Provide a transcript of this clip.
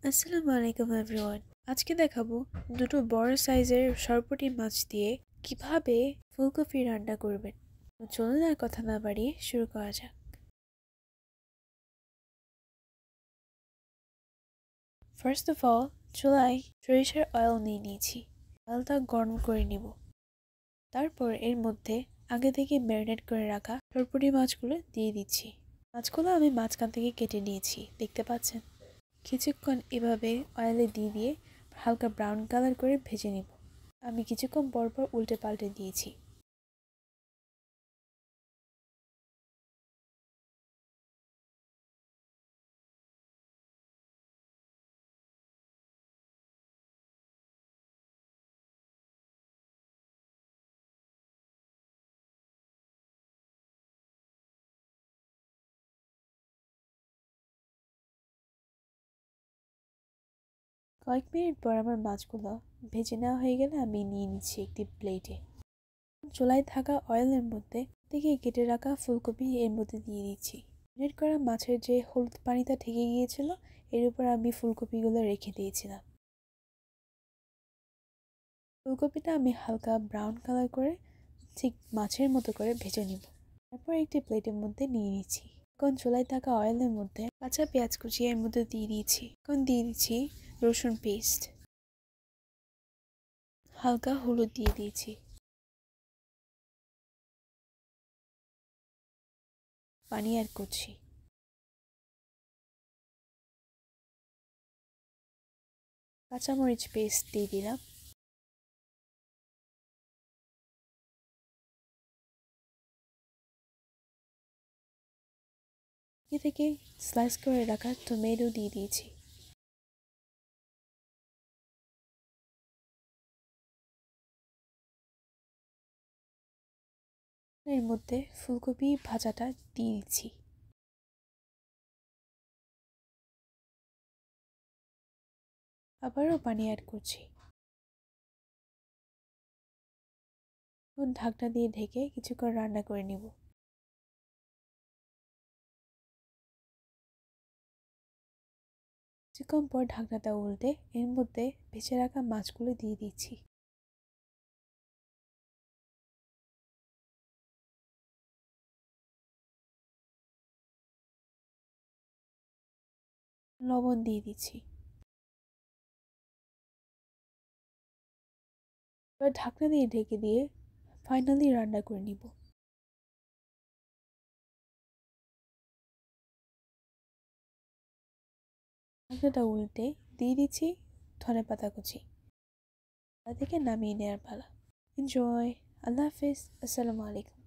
আসসালামু আলাইকুম এভরিওয়ান। আজকে দেখাবো দুটো বড় সাইজের সরপুঁটি মাছ দিয়ে কিভাবে ফুলকপি রান্না করবেন। তো চলুন আর কথা না বাড়িয়ে শুরু করা যাক। ফার্স্ট অফ অল চুলায় সরিষার অয়েল নিয়ে নিয়েছি। অয়েলটা গরম করে নিব। তারপর এর মধ্যে আগে থেকে ম্যারিনেট করে রাখা সরপুঁটি মাছগুলো দিয়ে দিচ্ছি। মাছগুলো আমি মাঝখান থেকে কেটে নিয়েছি, দেখতে পাচ্ছেন। কিছুক্ষণ এভাবে অয়েলে দিয়ে হালকা ব্রাউন কালার করে ভেজে নিব। আমি কিছুক্ষণ পরপর উল্টে পাল্টে দিয়েছি। কয়েক মিনিট পর আমার মাছগুলো ভেজে নেওয়া হয়ে গেলে আমি নিয়ে নিচ্ছি একটি প্লেটে। চুলায় থাকা অয়েলের মধ্যে থেকে কেটে রাখা ফুলকপি এর মধ্যে দিয়ে দিচ্ছি। ম্যারিনেট করা মাছের যে হলুদ পানিটা থেকে গিয়েছিল এর উপর আমি ফুলকপিগুলো রেখে দিয়েছিলাম। ফুলকপিটা আমি হালকা ব্রাউন কালার করে ঠিক মাছের মতো করে ভেজে নিব। তারপর একটি প্লেটের মধ্যে নিয়ে নিচ্ছি। এখন চুলায় থাকা অয়েলের মধ্যে কাঁচা পেঁয়াজ কুচি এর মধ্যে দিয়ে দিয়েছি। এখন দিয়ে দিচ্ছি রসুন পেস্ট, হালকা হলুদ দিয়ে দিয়েছি, পানি অ্যাড করছি। কাঁচামরিচ পেস্ট দিয়ে দিলাম। এ থেকে স্লাইস করে রাখা টমেটো দিয়ে দিয়েছি। এর মধ্যে ফুলকপি ভাজাটা দিয়ে দিচ্ছি। আবারও পানি অ্যাড করছি। এখন ঢাকনা দিয়ে ঢেকে কিছুক্ষণ রান্না করে নিব। কিছুক্ষণ পর ঢাকনাটা উল্টে এর মধ্যে ভেজে রাখা মাছগুলো দিয়ে দিচ্ছি। লবণ দিয়ে দিচ্ছি। এবার ঢাকনা দিয়ে ঢেকে দিয়ে ফাইনালি রান্না করে নিব। ঢাকনাটা উল্টে দিয়ে দিচ্ছি ধনেপাতা কুচি। তা থেকে নামিয়ে নেওয়ার পালা। এনজয়। আল্লাহ হাফিজ। আসসালামু আলাইকুম।